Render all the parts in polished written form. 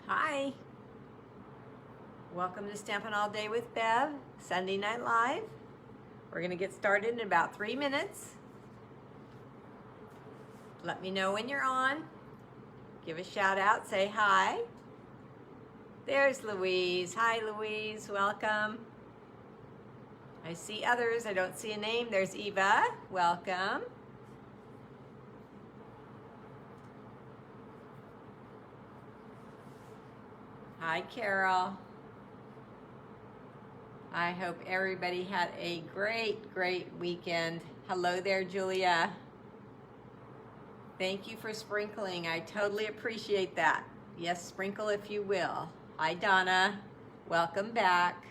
Hi, welcome to Stampin' All Day with Bev, Sunday Night Live. We're gonna get started in about 3 minutes. Let me know when you're on. Give a shout out, say hi. There's Louise. Hi Louise, welcome. I see others, I don't see a name. There's Eva, welcome. Hi, Carol. I hope everybody had a great weekend. Hello there, Julia. Thank you for sprinkling. I totally appreciate that. Yes, sprinkle if you will. Hi, Donna. Welcome back.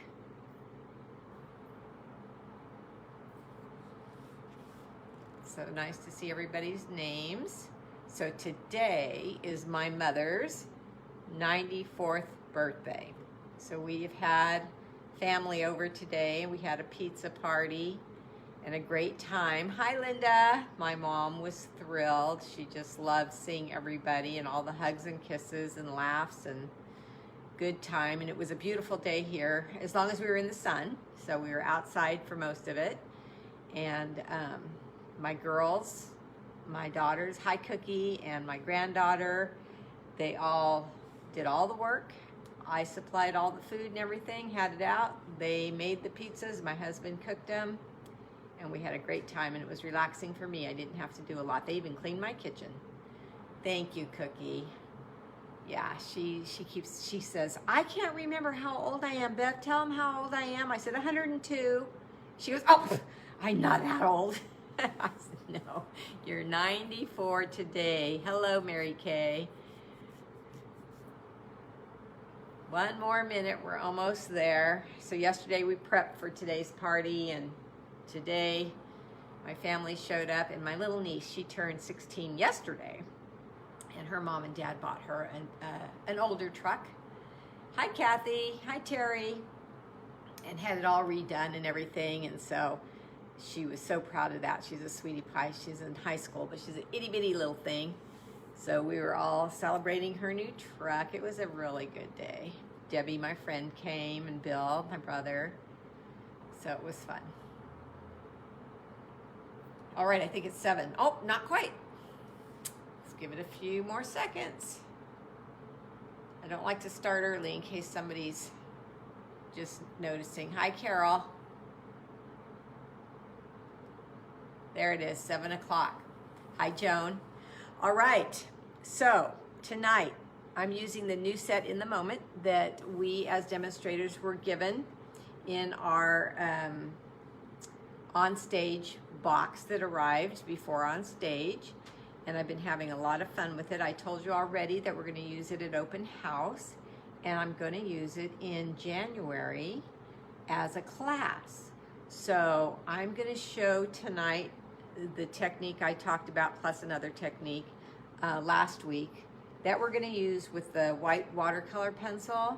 So nice to see everybody's names. So today is my mother's 94th birthday. So we've had family over today. We had a pizza party and a great time. Hi Linda. My mom was thrilled. She just loved seeing everybody and all the hugs and kisses and laughs and good time. And it was a beautiful day here, as long as we were in the sun. So we were outside for most of it. And my girls, my daughters, hi Cookie, and my granddaughter, they all did all the work. I supplied all the food and everything, had it out. They made the pizzas, my husband cooked them, and we had a great time, and it was relaxing for me. I didn't have to do a lot. They even cleaned my kitchen. Thank you, Cookie. Yeah, she says, I can't remember how old I am. Beth, tell them how old I am. I said 102. She goes, oh, I'm not that old. I said, no, you're 94 today. Hello, Mary Kay. One more minute, we're almost there. So yesterday we prepped for today's party, and today my family showed up, and my little niece, she turned 16 yesterday, and her mom and dad bought her an older truck. Hi Kathy, hi Terry, and had it all redone and everything, and so she was so proud of that. She's a sweetie pie. She's in high school, but she's an itty bitty little thing. So we were all celebrating her new truck. It was a really good day. Debbie, my friend, came, and Bill, my brother. So it was fun. All right, I think it's 7. Oh, not quite. Let's give it a few more seconds. I don't like to start early in case somebody's just noticing. Hi, Carol. There it is, 7 o'clock. Hi, Joan. All right, so tonight I'm using the new set in the moment that we as demonstrators were given in our on-stage box that arrived before on stage, and I've been having a lot of fun with it. I told you already that we're going to use it at open house, and I'm going to use it in January as a class. So I'm going to show tonight the technique I talked about, plus another technique last week that we're going to use with the white watercolor pencil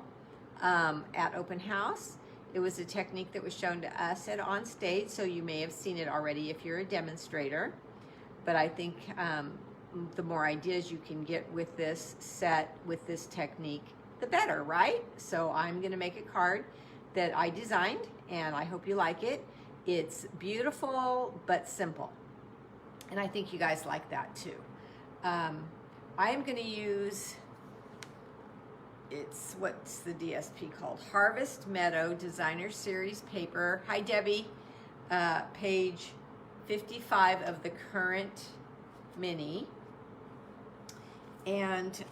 at open house. It was a technique that was shown to us at on stage, so you may have seen it already if you're a demonstrator. But I think the more ideas you can get with this set, with this technique, the better, right? So I'm going to make a card that I designed, and I hope you like it. It's beautiful but simple, and I think you guys like that too. I am going to use, what's the DSP called? Harvest Meadow Designer Series paper. Hi Debbie. Page 55 of the current mini. And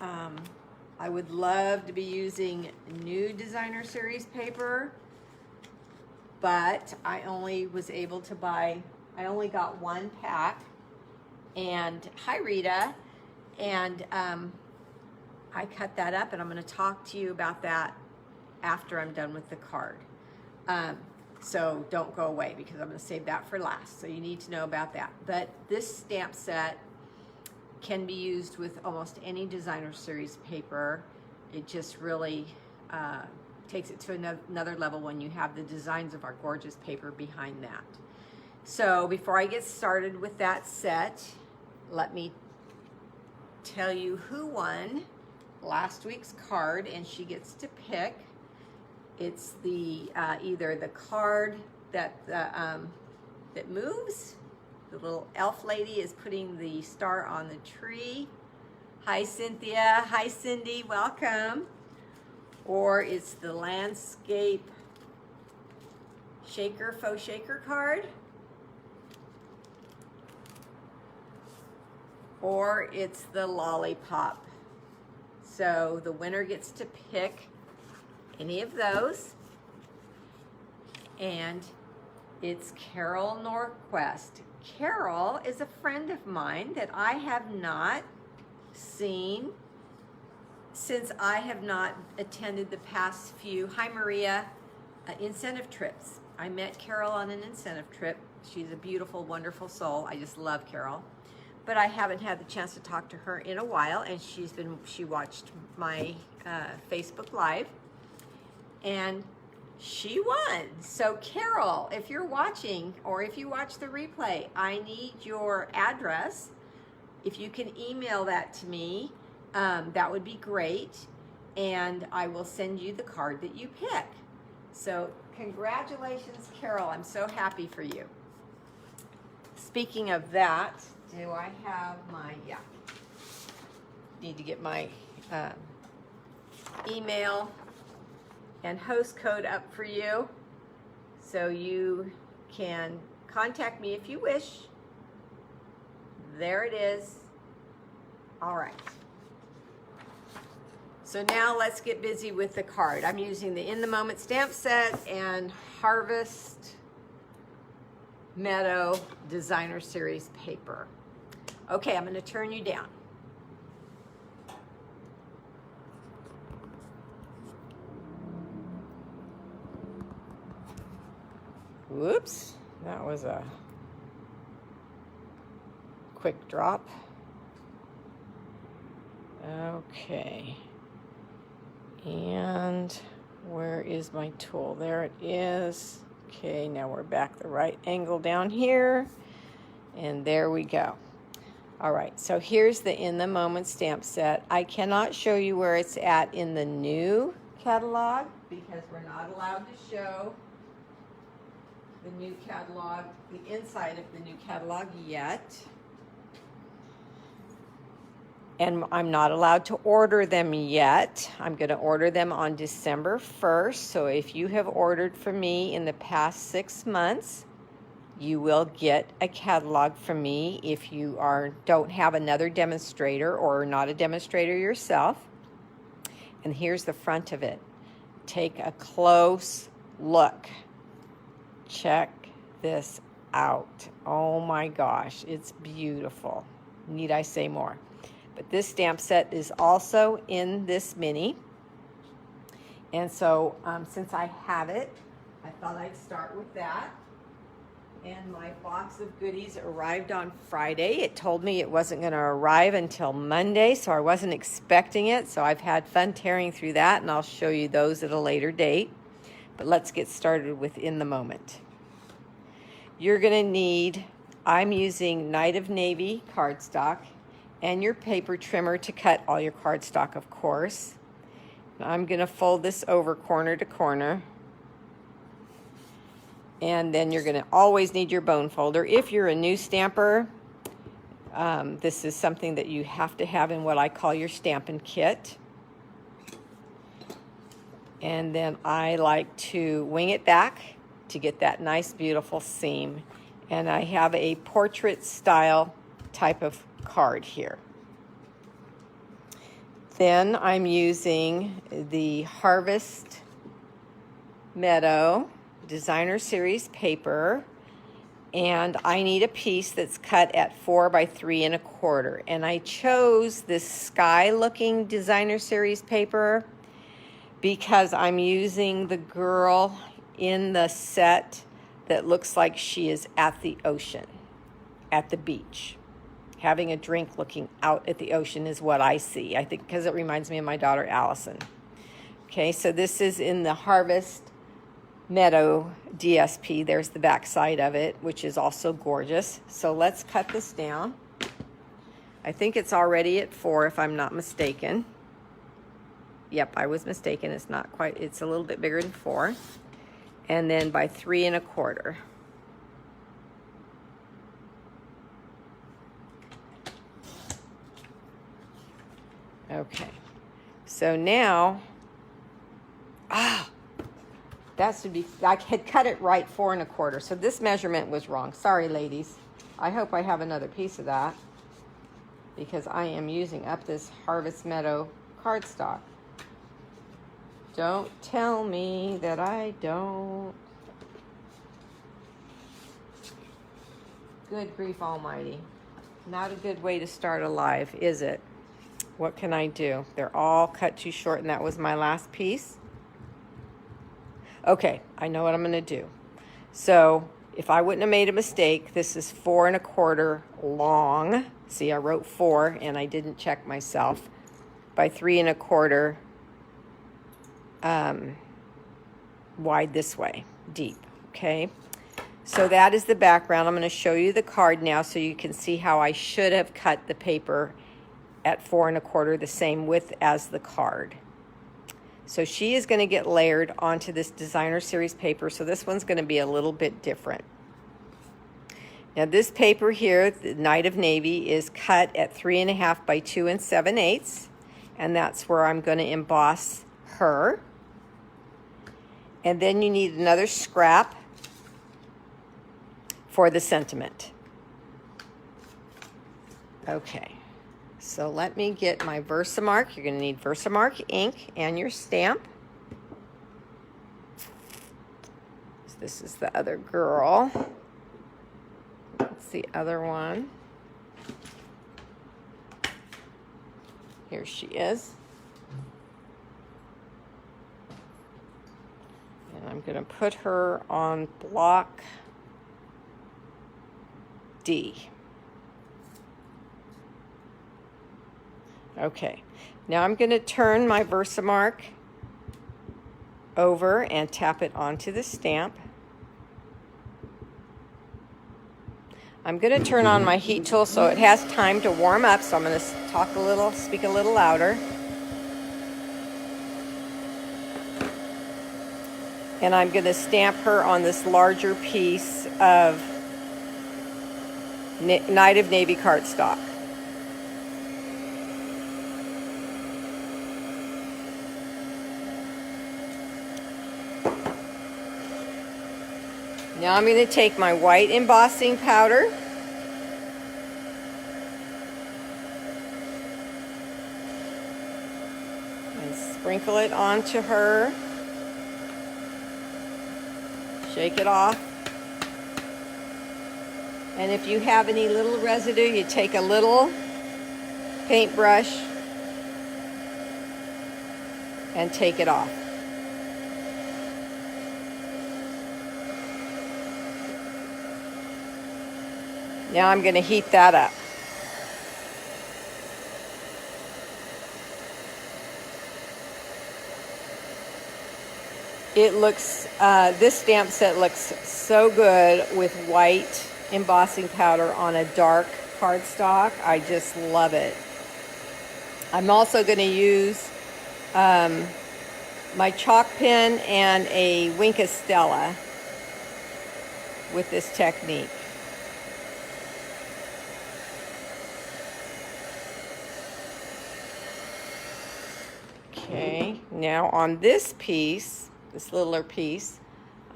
I would love to be using new Designer Series paper, but I only was able to buy, I only got 1 pack. And hi Rita. And I cut that up, and I'm going to talk to you about that after I'm done with the card. So don't go away, because I'm going to save that for last. So you need to know about that. But this stamp set can be used with almost any Designer Series paper. It just really takes it to another level when you have the designs of our gorgeous paper behind that. So before I get started with that set, let me tell you who won last week's card, and she gets to pick. It's the either the card that that moves. The little elf lady is putting the star on the tree. Hi, Cynthia. Hi, Cindy. Welcome. Or it's the landscape shaker, faux shaker card. Or it's the lollipop. So the winner gets to pick any of those. And it's Carol Norquist. Carol is a friend of mine that I have not seen since I have not attended the past few, hi Maria, incentive trips. I met Carol on an incentive trip. She's a beautiful, wonderful soul. I just love Carol. But I haven't had the chance to talk to her in a while, and she watched my Facebook Live, and she won. So Carol, if you're watching, or if you watch the replay, I need your address. If you can email that to me, that would be great, and I will send you the card that you pick. So congratulations, Carol. I'm so happy for you. Speaking of that, do I have my, yeah, need to get my email and host code up for you so you can contact me if you wish. There it is. All right. So now let's get busy with the card. I'm using the In the Moment stamp set and Harvest Meadow Designer Series paper. Okay, I'm going to turn you down. Whoops, that was a quick drop. Okay. And where is my tool? There it is. Okay, now we're back the right angle down here. And there we go. All right, so here's the In the Moment stamp set. I cannot show you where it's at in the new catalog because we're not allowed to show the new catalog, the inside of the new catalog yet. And I'm not allowed to order them yet. I'm going to order them on December 1st. So if you have ordered from me in the past 6 months, you will get a catalog from me if you don't have another demonstrator or are not a demonstrator yourself. And here's the front of it. Take a close look. Check this out. Oh my gosh, it's beautiful. Need I say more? But this stamp set is also in this mini. And so since I have it, I thought I'd start with that. And my box of goodies arrived on Friday. It told me it wasn't going to arrive until Monday, so I wasn't expecting it. So I've had fun tearing through that, and I'll show you those at a later date. But let's get started with In the Moment. You're going to need, I'm using Night of Navy cardstock and your paper trimmer to cut all your cardstock, of course. I'm going to fold this over corner to corner. And then you're going to always need your bone folder. If you're a new stamper, this is something that you have to have in what I call your Stampin' Kit. And then I like to wing it back to get that nice, beautiful seam. And I have a portrait style type of card here. Then I'm using the Harvest Meadow Designer Series paper, and I need a piece that's cut at 4 by 3 1/4. And I chose this sky looking Designer Series paper because I'm using the girl in the set that looks like she is at the ocean, at the beach, having a drink looking out at the ocean is what I see. I think because it reminds me of my daughter Allison. Okay, so this is in the Harvest Meadow DSP. There's the back side of it, which is also gorgeous. So let's cut this down. I think it's already at 4 if I'm not mistaken. Yep, I was mistaken. It's not quite, it's a little bit bigger than 4. And then by 3 1/4. Okay, so now, that should be, I had cut it right 4 1/4. So this measurement was wrong. Sorry, ladies. I hope I have another piece of that because I am using up this Harvest Meadow cardstock. Don't tell me that I don't. Good grief almighty. Not a good way to start a live, is it? What can I do? They're all cut too short, and that was my last piece. Okay, I know what I'm gonna do. So if I wouldn't have made a mistake, this is 4 1/4 long. See, I wrote 4 and I didn't check myself. By 3 1/4 wide this way, deep, okay? So that is the background. I'm going to show you the card now so you can see how I should have cut the paper at 4 1/4, the same width as the card. So she is going to get layered onto this designer series paper, so this one's going to be a little bit different. Now this paper here, the Night of Navy, is cut at 3 1/2 by 2 7/8, and that's where I'm going to emboss her. And then you need another scrap for the sentiment. Okay, so let me get my Versamark. You're going to need Versamark ink and your stamp. This is the other girl. That's the other one. Here she is. And I'm going to put her on block D. Okay, now I'm going to turn my Versamark over and tap it onto the stamp. I'm going to turn on my heat tool so it has time to warm up, so I'm going to speak a little louder. And I'm going to stamp her on this larger piece of Night of Navy cardstock. Now I'm going to take my white embossing powder and sprinkle it onto her. Shake it off. And if you have any little residue, you take a little paintbrush and take it off. Now I'm going to heat that up. It looks, this stamp set looks so good with white embossing powder on a dark cardstock. I just love it. I'm also going to use my chalk pen and a Wink Stella with this technique. Okay, now on this piece, this littler piece,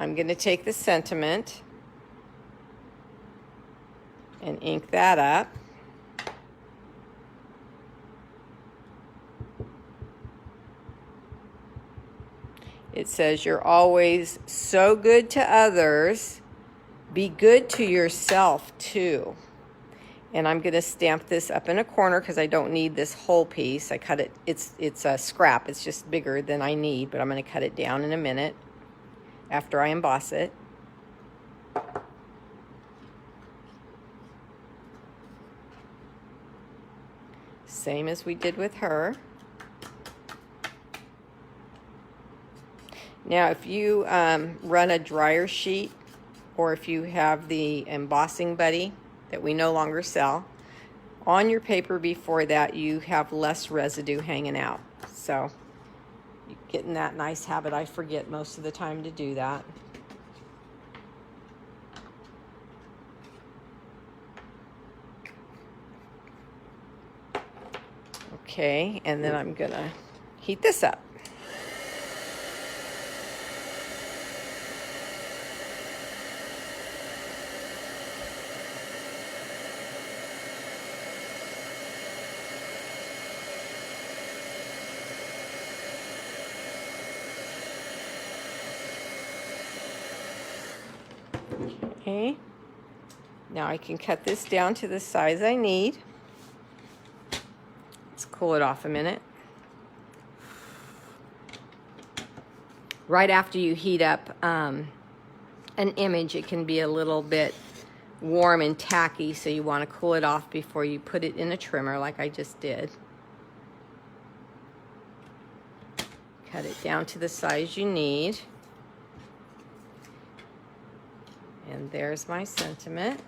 I'm going to take the sentiment and ink that up. It says, "You're always so good to others. Be good to yourself too." And I'm going to stamp this up in a corner because I don't need this whole piece. I cut it, it's a scrap. It's just bigger than I need, but I'm going to cut it down in a minute after I emboss it. Same as we did with her. Now, if you run a dryer sheet, or if you have the embossing buddy that we no longer sell, on your paper before that, you have less residue hanging out. So get in that nice habit. I forget most of the time to do that. Okay, and then I'm gonna heat this up. Okay, now I can cut this down to the size I need. Let's cool it off a minute. Right after you heat up an image, it can be a little bit warm and tacky, so you want to cool it off before you put it in a trimmer like I just did. Cut it down to the size you need. And there's my sentiment.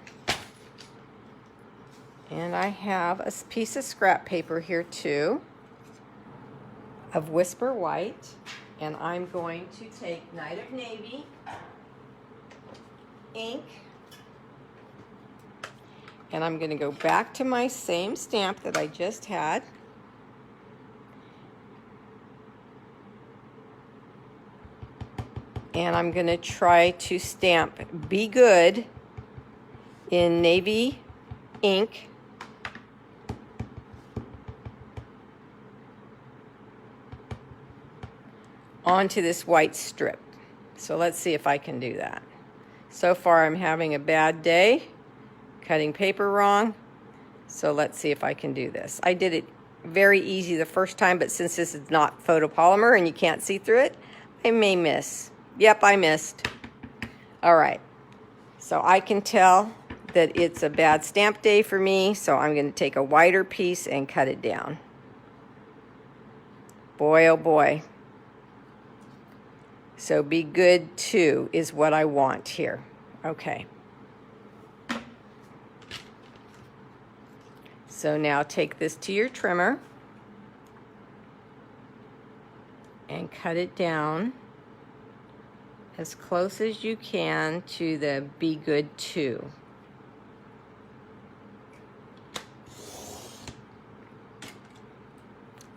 And I have a piece of scrap paper here too, of Whisper White. And I'm going to take Night of Navy ink, and I'm going to go back to my same stamp that I just had. And I'm going to try to stamp Be Good in navy ink. Onto this white strip. So let's see if I can do that. So far I'm having a bad day, cutting paper wrong. So let's see if I can do this. I did it very easy the first time, but since this is not photopolymer and you can't see through it, I may miss. Yep, I missed. All right, so I can tell that it's a bad stamp day for me, so I'm going to take a wider piece and cut it down. Boy, oh boy. So Be Good too is what I want here. Okay. So now take this to your trimmer and cut it down as close as you can to the Be Good 2.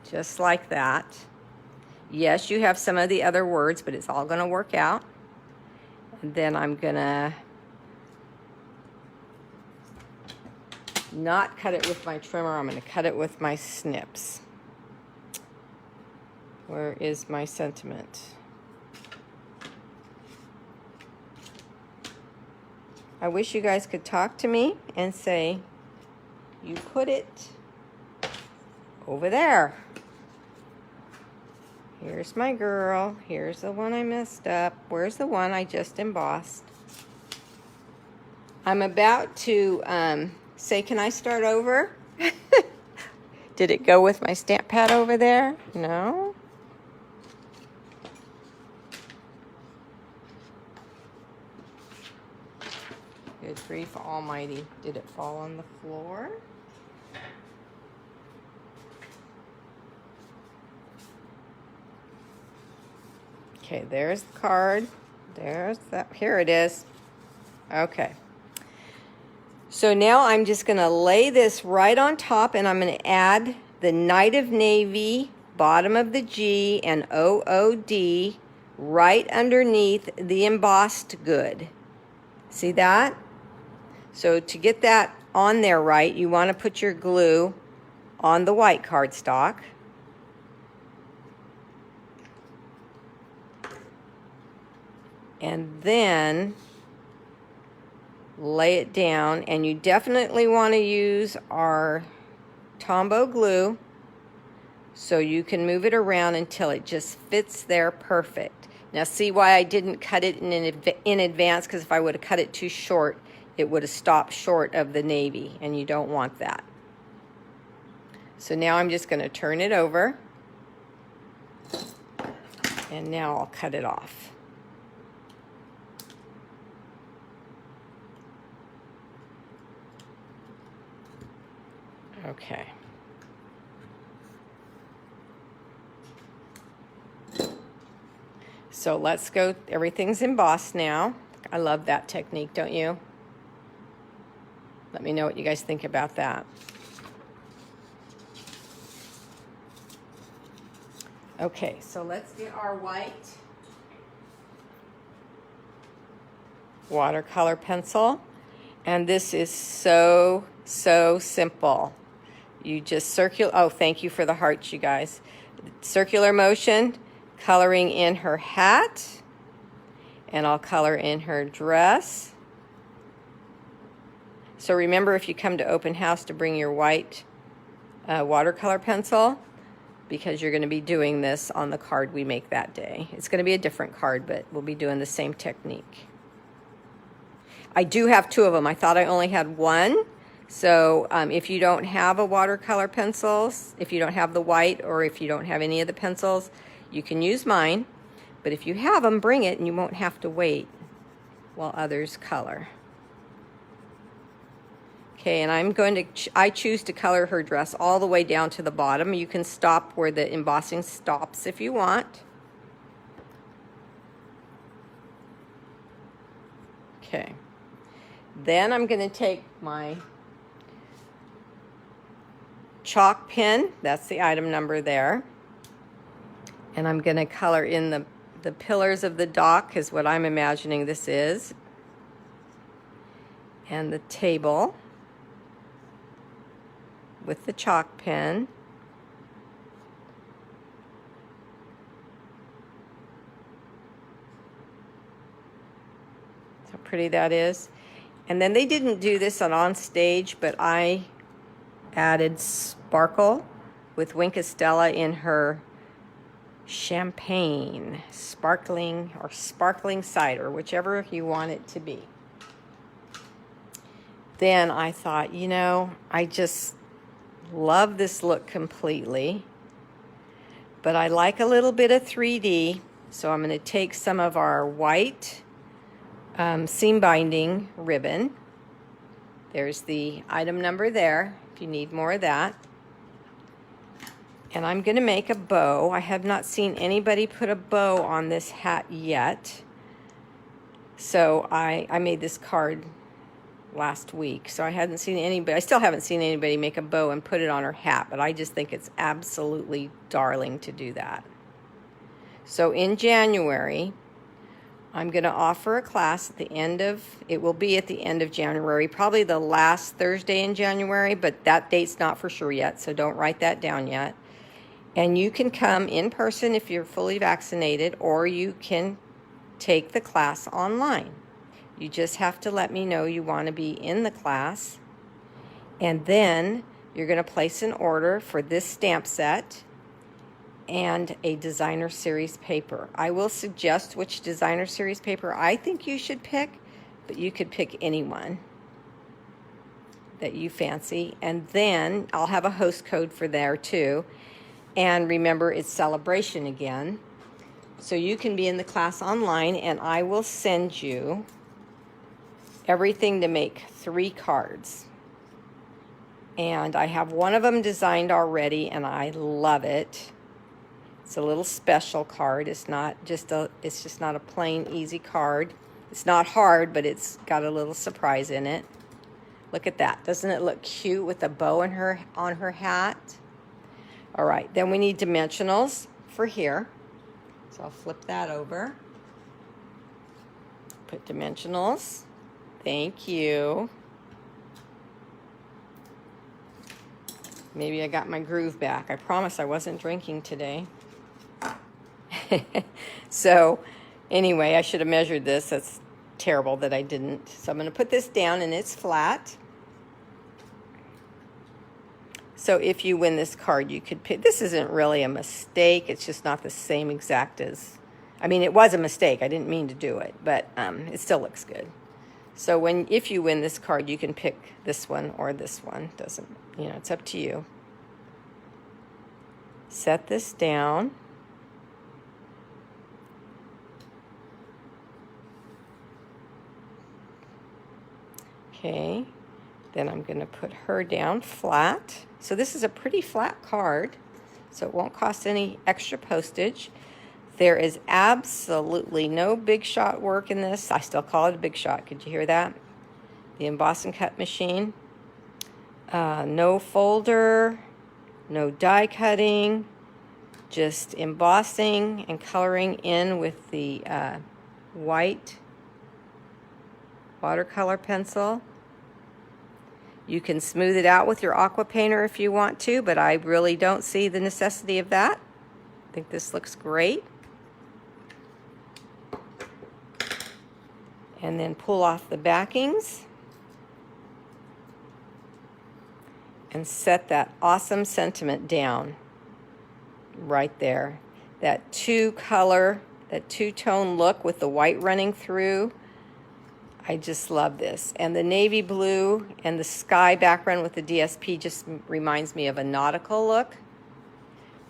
Just like that. Yes, you have some of the other words, but it's all going to work out. And then I'm going to not cut it with my trimmer. I'm going to cut it with my snips. Where is my sentiment? I wish you guys could talk to me and say, you put it over there. Here's my girl. Here's the one I messed up. Where's the one I just embossed? I'm about to say, can I start over? Did it go with my stamp pad over there? No? Good grief almighty. Did it fall on the floor? Okay, there's the card. There's that. Here it is. Okay. So now I'm just going to lay this right on top, and I'm going to add the Night of Navy, bottom of the G, and OOD right underneath the embossed good. See that? So to get that on there right, you want to put your glue on the white cardstock. And then lay it down, and you definitely want to use our Tombow glue so you can move it around until it just fits there perfect. Now see why I didn't cut it in advance, because if I would have cut it too short, it would have stopped short of the navy, and you don't want that. So now I'm just going to turn it over, and now I'll cut it off. Okay. So let's go. Everything's embossed now. I love that technique, don't you? Let me know what you guys think about that. Okay, so let's get our white watercolor pencil. And this is so simple. You just oh, thank you for the hearts, you guys. Circular motion, coloring in her hat, and I'll color in her dress. So remember, if you come to open house, to bring your white watercolor pencil, because you're going to be doing this on the card we make that day. It's going to be a different card, but we'll be doing the same technique. I do have two of them. I thought I only had one. So if you don't have a watercolor pencils, if you don't have the white, or if you don't have any of the pencils, you can use mine. But if you have them, bring it, and you won't have to wait while others color. Okay, and I choose to color her dress all the way down to the bottom. You can stop where the embossing stops if you want. Okay. Then I'm going to take my chalk pen, that's the item number there, and I'm going to color in the pillars of the dock, is what I'm imagining this is, and the table with the chalk pen. How pretty that is. And then they didn't do this on stage, but I added sparkle with Wink Estella in her champagne, sparkling cider, whichever you want it to be. Then I thought, you know, I just love this look completely, but I like a little bit of 3D, so I'm going to take some of our white seam binding ribbon. There's the item number there if you need more of that. And I'm going to make a bow. I have not seen anybody put a bow on this hat yet. So I made this card last week, so I hadn't seen anybody. I still haven't seen anybody make a bow and put it on her hat, but I just think it's absolutely darling to do that. So in January, I'm going to offer a class at the end of, it will be at the end of January, probably the last Thursday in January, but that date's not for sure yet, so don't write that down yet. And you can come in person if you're fully vaccinated, or you can take the class online. You just have to let me know you want to be in the class, and then you're going to place an order for this stamp set and a designer series paper. I will suggest which designer series paper I think you should pick, but you could pick anyone that you fancy. And then I'll have a host code for there too. And remember, it's celebration again. So you can be in the class online, and I will send you everything to make 3 cards. And I have one of them designed already, and I love it. It's a little special card. It's just not a plain easy card. It's not hard, but it's got a little surprise in it. Look at that. Doesn't it look cute with a bow on her hat? All right, then we need dimensionals for here. So I'll flip that over. Put dimensionals. Thank you. Maybe I got my groove back. I promise I wasn't drinking today. So anyway, I should have measured this. That's terrible that I didn't. So I'm going to put this down, and it's flat. So if you win this card, you could pick. This isn't really a mistake. It's just not the same exact as, I mean, it was a mistake. I didn't mean to do it, but it still looks good. So if you win this card, you can pick this one or this one. Doesn't, it's up to you. Set this down. Okay, then I'm going to put her down flat. So this is a pretty flat card, so it won't cost any extra postage. There is absolutely no big shot work in this. I still call it a big shot. Could you hear that? The emboss and cut machine. No folder, no die cutting, just embossing and coloring in with the white watercolor pencil. You can smooth it out with your aqua painter if you want to, but I really don't see the necessity of that. I think this looks great. And then pull off the backings and set that awesome sentiment down right there. That two-color, that two-tone look with the white running through. I just love this. And the navy blue and the sky background with the DSP just reminds me of a nautical look.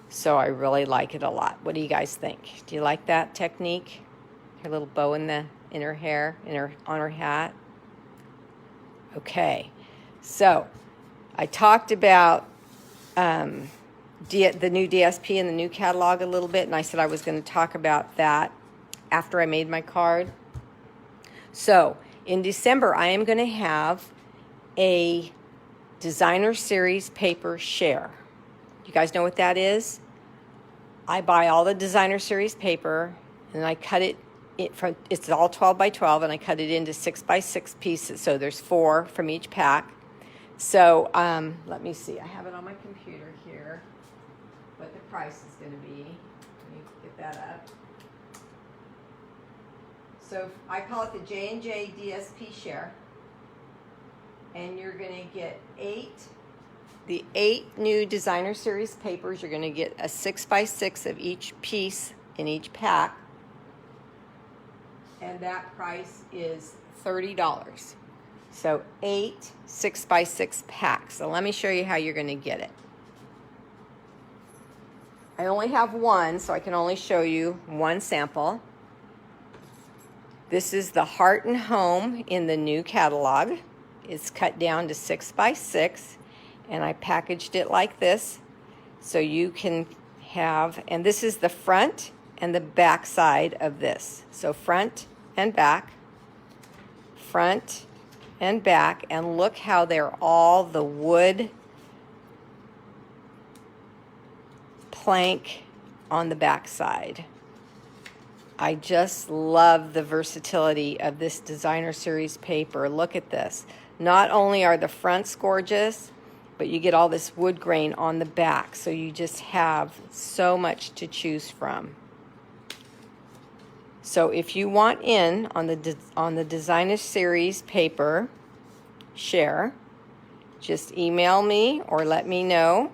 So I really like it a lot. What do you guys think? Do you like that technique? Her little bow in her hair, on her hat. Okay, so I talked about the new DSP and the new catalog a little bit, and I said I was going to talk about that after I made my card. So in December, I am going to have a designer series paper share. You guys know what that is? I buy all the designer series paper and I cut it from, it's all 12 by 12, and I cut it into 6 by 6 pieces. So there's 4 from each pack. So let me see. I have it on my computer here, what the price is going to be. Let me get that up. So I call it the J&J DSP share, and you're going to get 8 new designer series papers. You're going to get a 6 by 6 of each piece in each pack, and that price is $30. So 8 6 by 6 packs. So let me show you how you're going to get it. I only have one, so I can only show you one sample. This is the Heart and Home in the new catalog. It's cut down to 6 by 6, and I packaged it like this so you can have, and this is the front and the back side of this. So front and back, front and back, and look how they're all the wood plank on the back side. I just love the versatility of this designer series paper. Look at this. Not only are the fronts gorgeous, but you get all this wood grain on the back, so you just have so much to choose from. So if you want in on the designer series paper share, just email me or let me know,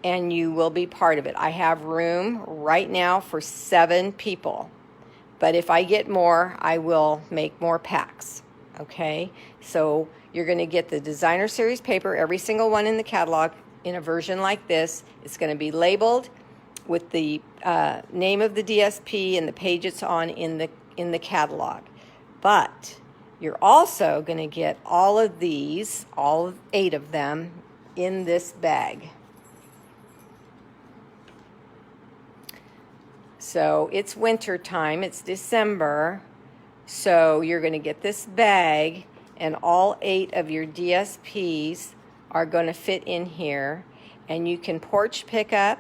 and you will be part of it. I have room right now for 7 people, but if I get more, I will make more packs. Okay, so you're going to get the designer series paper, every single one in the catalog, in a version like this. It's going to be labeled with the name of the DSP and the page it's on in the catalog. But you're also going to get all of these, all 8 of them, in this bag. So it's winter time, it's December, so you're going to get this bag, and all 8 of your DSPs are going to fit in here, and you can porch pick up.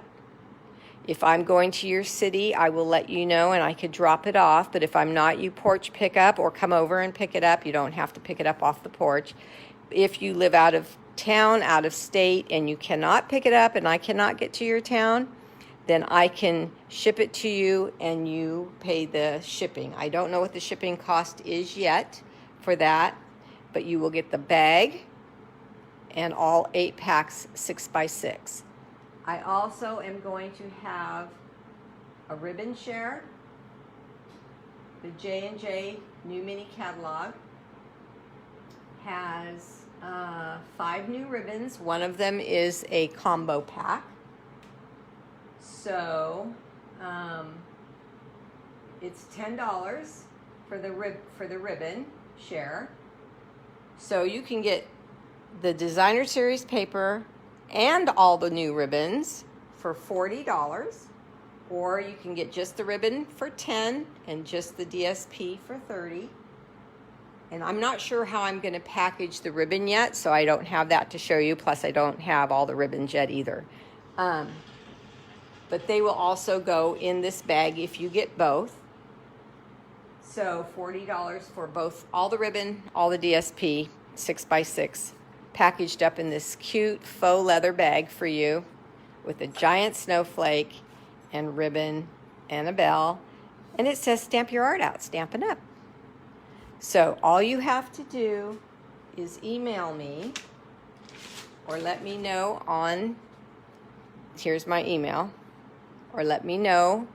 If I'm going to your city, I will let you know and I could drop it off, but if I'm not, you porch pick up or come over and pick it up. You don't have to pick it up off the porch. If you live out of town, out of state, and you cannot pick it up and I cannot get to your town, then I can ship it to you and you pay the shipping. I don't know what the shipping cost is yet for that, but you will get the bag and all 8 packs 6 by 6. I also am going to have a ribbon share. The J&J new mini catalog has 5 new ribbons. One of them is a combo pack. So it's $10 for the ribbon share. So you can get the designer series paper and all the new ribbons for $40, or you can get just the ribbon for 10 and just the DSP for 30. And I'm not sure how I'm going to package the ribbon yet, so I don't have that to show you. Plus, I don't have all the ribbons yet either. But they will also go in this bag if you get both. So $40 for both, all the ribbon, all the DSP, 6x6, packaged up in this cute faux leather bag for you with a giant snowflake and ribbon and a bell. And it says stamp your art out, Stampin' Up. So all you have to do is email me or let me know on, here's my email, or let me know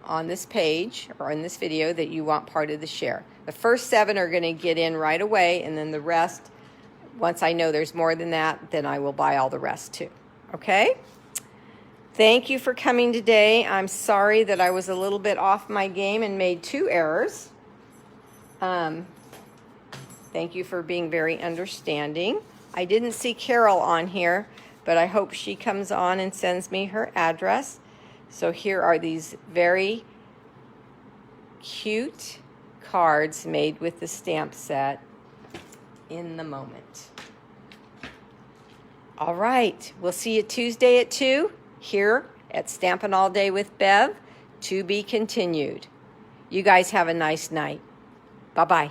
on this page or in this video that you want part of the share. The first 7 are going to get in right away, and then the rest, once I know there's more than that, then I will buy all the rest too. Okay? Thank you for coming today. I'm sorry that I was a little bit off my game and made 2 errors. Thank you for being very understanding. I didn't see Carol on here, but I hope she comes on and sends me her address. So here are these very cute cards made with the stamp set in the moment. All right, we'll see you Tuesday at 2 here at Stampin' All Day with Bev, to be continued. You guys have a nice night. Bye-bye.